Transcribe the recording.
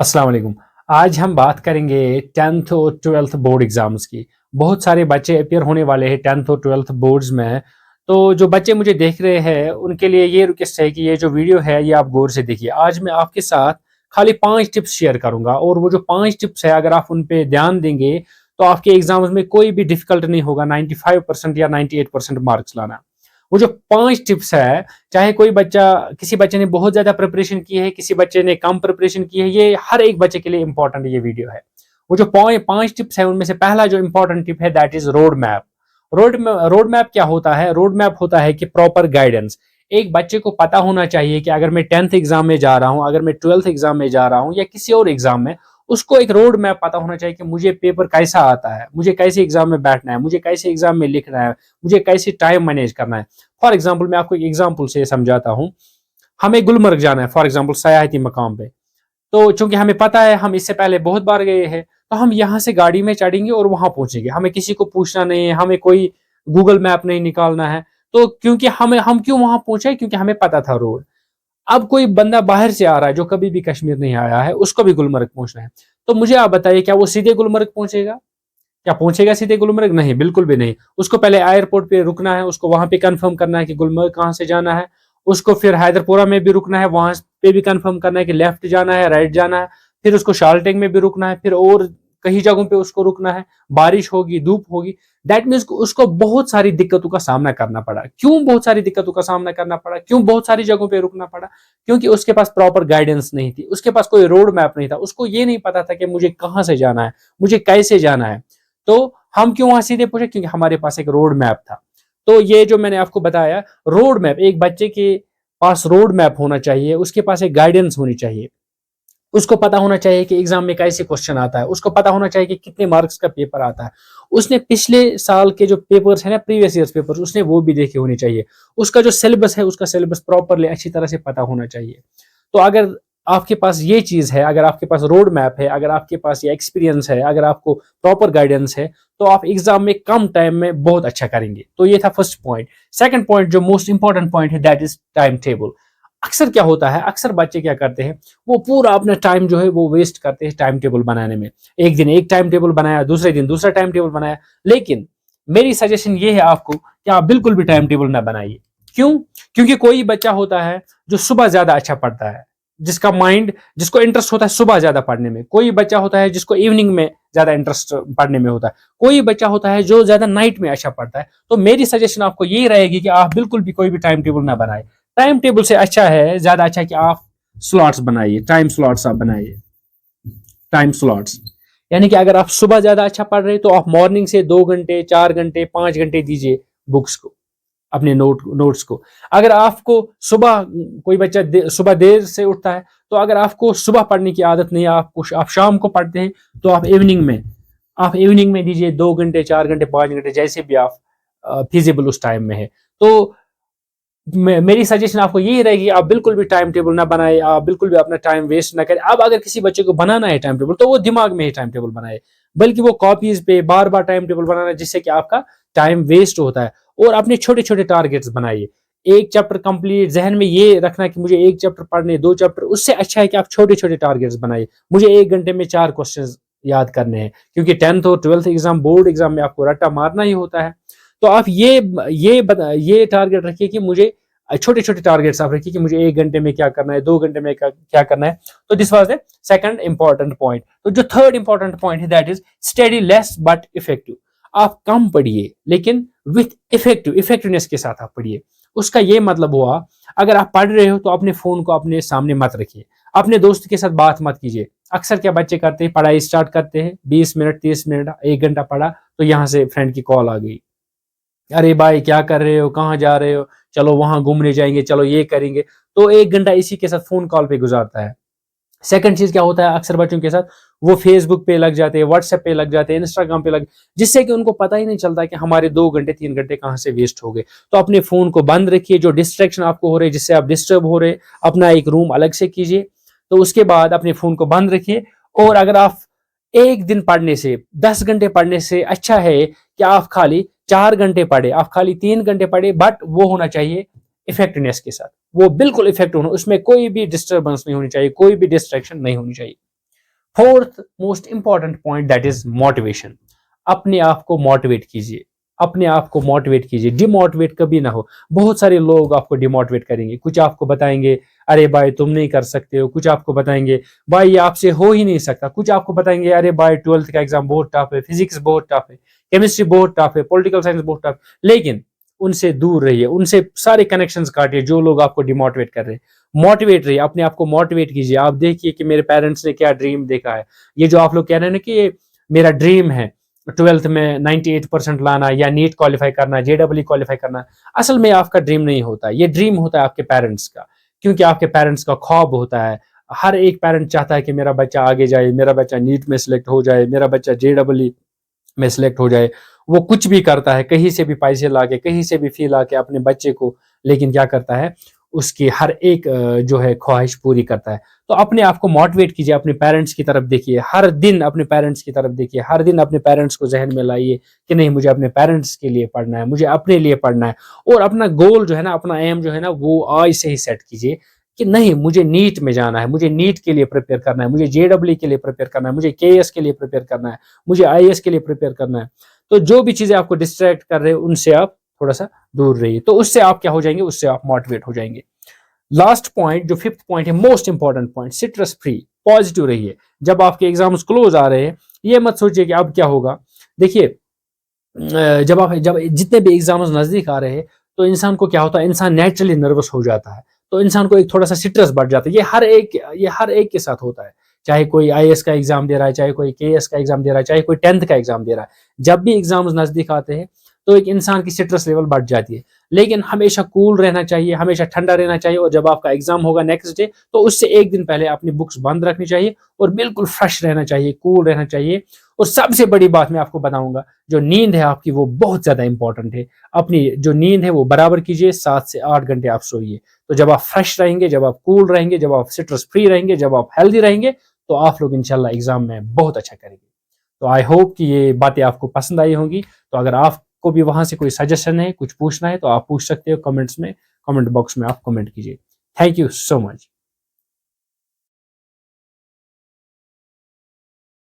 अस्सलाम वालेकुम। आज हम बात करेंगे 10th और 12th बोर्ड एग्जाम्स की। बहुत सारे बच्चे अपियर होने वाले हैं 10th और 12th बोर्ड्स में। तो जो बच्चे मुझे देख रहे हैं उनके लिए ये रिक्वेस्ट है कि ये जो वीडियो है ये आप गौर से देखिए। आज मैं आपके साथ खाली 5 टिप्स शेयर करूंगा और वो जो 5 टिप्स है अगर आप उन पे ध्यान देंगे तो आपके एग्जाम्स में कोई भी डिफिकल्ट नहीं होगा 95% या 98% मार्क्स लाना। वो जो 5 टिप्स है, चाहे कोई बच्चा, किसी बच्चे ने बहुत ज्यादा प्रिपरेशन की है, किसी बच्चे ने कम प्रिपरेशन की है, ये हर एक बच्चे के लिए इंपॉर्टेंट ये वीडियो है। वो जो 5 टिप्स है उनमें से पहला जो इंपॉर्टेंट टिप है that is road map. Road map क्या होता है? रोड मैप होता है कि प्रॉपर गाइडेंस। एक बच्चे को पता होना चाहिए कि अगर मैं 10th एग्जाम में जा रहा हूं, अगर मैं 12th एग्जाम में जा रहा हूं या किसी और एग्जाम में, उसको एक रोड मैप पता होना चाहिए कि मुझे पेपर कैसा आता है, मुझे कैसे एग्जाम में बैठना है, मुझे कैसे एग्जाम में लिखना है, मुझे कैसे टाइम मैनेज करना है। फॉर एग्जाम्पल मैं आपको एक एग्जाम्पल से समझाता हूँ। हमें गुलमर्ग जाना है फॉर एग्जाम्पल सयाहती मकाम पे। तो चूंकि हमें पता है, हम इससे पहले बहुत बार गए हैं, तो हम यहाँ से गाड़ी में चढ़ेंगे और वहां पहुंचेंगे। हमें किसी को पूछना नहीं है, हमें कोई गूगल मैप नहीं निकालना है। तो क्योंकि हम क्यों वहां पहुंचे? क्योंकि हमें पता था रोड। अब कोई बंदा बाहर से आ रहा है जो कभी भी कश्मीर नहीं आया है, उसको भी गुलमर्ग पहुंचना है। तो मुझे आप बताइए, क्या वो सीधे गुलमर्ग पहुंचेगा? क्या पहुंचेगा सीधे गुलमर्ग? नहीं, बिल्कुल भी नहीं। उसको पहले एयरपोर्ट पे रुकना है, उसको वहां पे कंफर्म करना है कि गुलमर्ग कहाँ से जाना है। उसको फिर हैदरपुरा में भी रुकना है, वहां पे भी कंफर्म करना है कि लेफ्ट जाना है, राइट जाना है। फिर उसको शालटेग में भी रुकना है, फिर और कई जगहों पे उसको रुकना है। बारिश होगी, धूप होगी, दैट मीन्स उसको बहुत सारी दिक्कतों का सामना करना पड़ा। क्यों बहुत सारी दिक्कतों का सामना करना पड़ा? क्यों बहुत सारी जगहों पे रुकना पड़ा? क्योंकि उसके पास प्रॉपर गाइडेंस नहीं थी, उसके पास कोई रोड मैप नहीं था, उसको ये नहीं पता था कि मुझे कहाँ से जाना है, मुझे कैसे जाना है। तो हम क्यों वहां सीधे पहुंचे? क्योंकि हमारे पास एक रोड मैप था। तो ये जो मैंने आपको बताया, रोड मैप, एक बच्चे के पास रोड मैप होना चाहिए, उसके पास एक गाइडेंस होनी चाहिए। उसको पता होना चाहिए कि एग्जाम में कैसे क्वेश्चन आता है, उसको पता होना चाहिए कि कितने मार्क्स का पेपर आता है। उसने पिछले साल के जो पेपर्स है ना, प्रीवियस ईयर्स पेपर्स, उसने वो भी देखे होने चाहिए। उसका जो सिलेबस है, उसका सिलेबस प्रॉपरली अच्छी तरह से पता होना चाहिए। तो अगर आपके पास ये चीज है, अगर आपके पास रोड मैप है, अगर आपके पास ये एक्सपीरियंस है, अगर आपको प्रॉपर गाइडेंस है, तो आप एग्जाम में कम टाइम में बहुत अच्छा करेंगे। तो ये था फर्स्ट पॉइंट। सेकंड पॉइंट जो मोस्ट इंपॉर्टेंट पॉइंट है दैट इज टाइम टेबल। अक्सर क्या होता है, अक्सर बच्चे क्या करते हैं, वो पूरा अपना टाइम जो है वो वेस्ट करते हैं टाइम टेबल बनाने में। एक दिन एक टाइम टेबल बनाया, दूसरे दिन दूसरा टाइम टेबल बनाया। लेकिन मेरी सजेशन ये है आपको कि आप बिल्कुल भी टाइम टेबल ना बनाइए। क्यों? क्योंकि कोई बच्चा होता है जो सुबह ज्यादा अच्छा पढ़ता है, जिसका माइंड, जिसको इंटरेस्ट होता है सुबह ज्यादा पढ़ने में। कोई बच्चा होता है जिसको इवनिंग में ज्यादा इंटरेस्ट पढ़ने में होता है। कोई बच्चा होता है जो ज्यादा नाइट में अच्छा पढ़ता है। तो मेरी सजेशन आपको ये रहेगी कि आप बिल्कुल भी कोई भी टाइम टेबल ना बनाए। टाइम टेबल से अच्छा है, ज्यादा अच्छा है कि आप स्लॉट्स बनाइए, टाइम स्लॉट्स आप बनाइए। टाइम स्लॉट्स यानी कि अगर आप सुबह ज्यादा अच्छा पढ़ रहे हैं तो आप मॉर्निंग से 2 घंटे, 4 घंटे, 5 घंटे दीजिए बुक्स को, अपने नोट्स को। अगर आपको सुबह, कोई बच्चा सुबह देर से उठता है, तो अगर आपको सुबह पढ़ने की आदत नहीं है, आपको आप शाम को पढ़ते हैं, तो आप इवनिंग में दीजिए 2 घंटे, 4 घंटे, 5 घंटे, जैसे भी आप फिजिबल उस टाइम में है। तो मेरी सजेशन आपको यही रहेगी, आप बिल्कुल भी टाइम टेबल ना बनाए, आप बिल्कुल भी अपना टाइम वेस्ट ना करें। अब अगर किसी बच्चे को बनाना है टाइम टेबल, तो वो दिमाग में ही टाइम टेबल बनाए, बल्कि वो कॉपीज पे बार बार टाइम टेबल बनाना, जिससे कि आपका टाइम वेस्ट होता है। और अपने छोटे छोटे टारगेट्स बनाइए। एक चैप्टर कंप्लीट, जहन में ये रखना कि मुझे एक चैप्टर पढ़ने, 2 चैप्टर, उससे अच्छा है कि आप छोटे छोटे टारगेट्स बनाइए। मुझे 1 घंटे में 4 क्वेश्चन याद करने हैं, क्योंकि 10th और 12th एग्जाम, बोर्ड एग्जाम में आपको रट्टा मारना ही होता है। तो आप ये टारगेट रखिए कि मुझे, छोटे छोटे टारगेट्स आप रखिए कि मुझे 1 घंटे में क्या करना है, 2 घंटे में क्या करना है। तो this was the second important point. तो जो थर्ड इंपॉर्टेंट पॉइंट है that is study less but effective. आप कम पढ़िए लेकिन विथ इफेक्टिवनेस के साथ आप पढ़िए। उसका ये मतलब हुआ, अगर आप पढ़ रहे हो तो अपने फोन को अपने सामने मत रखिए, अपने दोस्त के साथ बात मत कीजिए। अक्सर क्या बच्चे करते हैं, पढ़ाई स्टार्ट करते हैं, 20 मिनट, 30 मिनट, 1 घंटा पढ़ा, तो यहाँ से फ्रेंड की कॉल आ गई, अरे भाई क्या कर रहे हो, कहाँ जा रहे हो, चलो वहां घूमने जाएंगे, चलो ये करेंगे। तो 1 घंटा इसी के साथ फोन कॉल पे गुजारता है। सेकंड चीज क्या होता है अक्सर बच्चों के साथ, वो फेसबुक पे लग जाते हैं, व्हाट्सएप पे लग जाते हैं, इंस्टाग्राम पे लग, जिससे कि उनको पता ही नहीं चलता कि हमारे 2 घंटे, 3 घंटे कहाँ से वेस्ट हो गए। तो अपने फोन को बंद रखिए, जो डिस्ट्रैक्शन आपको हो रहे, जिससे आप डिस्टर्ब हो रहे, अपना एक रूम अलग से कीजिए। तो उसके बाद अपने फोन को बंद रखिए। और अगर आप एक दिन पढ़ने से, 10 घंटे पढ़ने से अच्छा है कि आप खाली 4 घंटे पढ़े, आप खाली 3 घंटे पढ़े, बट वो होना चाहिए इफेक्टिवनेस के साथ। वो बिल्कुल इफेक्टिव होना, उसमें कोई भी डिस्टर्बेंस नहीं होनी चाहिए, कोई भी डिस्ट्रैक्शन नहीं होनी चाहिए। Fourth most important point that is motivation. अपने आप को मोटिवेट कीजिए, अपने आप को मोटिवेट कीजिए, डिमोटिवेट कभी ना हो। बहुत सारे लोग आपको डिमोटिवेट करेंगे, कुछ आपको बताएंगे अरे भाई तुम नहीं कर सकते हो, कुछ आपको बताएंगे भाई ये आपसे हो ही नहीं सकता, कुछ आपको बताएंगे अरे भाई 12th का एग्जाम बहुत टफ है, फिजिक्स बहुत टफ है, केमिस्ट्री बहुत टफ है, पॉलिटिकल साइंस बहुत टफ। लेकिन उनसे दूर रहिए, उनसे सारे कनेक्शंस काटिए जो लोग आपको डिमोटिवेट कर रहे हैं। मोटिवेट रहिए, अपने आप को मोटिवेट कीजिए। आप देखिए कि मेरे पेरेंट्स ने क्या ड्रीम देखा है। ये जो आप लोग कह रहे हैं ना कि ये मेरा ड्रीम है 12th में 98% लाना या नीट क्वालिफाई करना, जेडब्ल्यू क्वालिफाई करना, असल में आपका ड्रीम नहीं होता, ये ड्रीम होता है आपके पेरेंट्स का, क्योंकि आपके पेरेंट्स का ख्वाब होता है। हर एक पेरेंट चाहता है कि मेरा बच्चा आगे जाए, मेरा बच्चा नीट में सिलेक्ट हो जाए, मेरा बच्चा जेडब्ल्यू में सिलेक्ट हो जाए। वो कुछ भी करता है, कहीं से भी पैसे लाके, कहीं से भी फी लाके अपने बच्चे को, लेकिन क्या करता है उसकी हर एक जो है ख्वाहिश पूरी करता है। तो अपने आप को मोटिवेट कीजिए, अपने पेरेंट्स की तरफ देखिए, हर दिन अपने पेरेंट्स की तरफ देखिए, हर दिन अपने पेरेंट्स को जहन में लाइए कि नहीं मुझे अपने पेरेंट्स के लिए पढ़ना है, मुझे अपने लिए पढ़ना है। और अपना गोल जो है ना, अपना एम जो है ना, वो आज से ही सेट कीजिए कि नहीं मुझे नीट में जाना है, मुझे नीट के लिए प्रिपेयर करना है, मुझे जेडब्ल्यू के लिए प्रिपेयर करना है, मुझे केएस के लिए प्रिपेयर करना है, मुझे आईएएस के लिए प्रिपेयर करना है। तो जो भी चीजें आपको डिस्ट्रैक्ट कर रहे हैं उनसे आप थोड़ा सा दूर रहिए, तो उससे आप क्या हो जाएंगे, उससे आप मोटिवेट हो जाएंगे। लास्ट पॉइंट जो फिफ्थ पॉइंट है, most important point, citrus free, positive रहिए। जब आपके एग्जाम्स क्लोज आ रहे हैं ये मत सोचिए कि अब क्या होगा। देखिए जब जितने भी एग्जाम्स नजदीक आ रहे हैं तो इंसान को क्या होता है, इंसान नेचुरली नर्वस हो जाता है, तो इंसान को एक थोड़ा सा सिट्रस बढ़ जाता है। ये हर एक के साथ होता है, चाहे कोई आईएएस का एग्जाम दे रहा है, चाहे कोई केएस का एग्जाम दे रहा है, चाहे कोई 10th का एग्जाम दे रहा है। जब भी एग्जाम्स नजदीक आते हैं तो एक इंसान की स्ट्रेस लेवल बढ़ जाती है। लेकिन हमेशा कूल रहना चाहिए, हमेशा ठंडा रहना चाहिए। और जब आपका एग्जाम होगा नेक्स्ट डे तो उससे एक दिन पहले अपनी बुक्स बंद रखनी चाहिए और बिल्कुल फ्रेश रहना चाहिए, कूल रहना चाहिए। और सबसे बड़ी बात मैं आपको बताऊंगा, जो नींद है आपकी वो बहुत ज्यादा इंपॉर्टेंट है। अपनी जो नींद है वो बराबर कीजिए, 7 से 8 घंटे आप सोइए। तो जब आप फ्रेश रहेंगे, जब आप कूल रहेंगे, जब आप स्ट्रेस फ्री रहेंगे, जब आप हेल्दी रहेंगे, तो आप लोग इंशाल्लाह एग्जाम में बहुत अच्छा करेंगे। तो आई होप कि ये बातें आपको पसंद आई होंगी। तो अगर आपको भी वहां से कोई सजेशन है, कुछ पूछना है, तो आप पूछ सकते हो कमेंट्स में, कमेंट बॉक्स में आप कमेंट कीजिए। Thank you so much.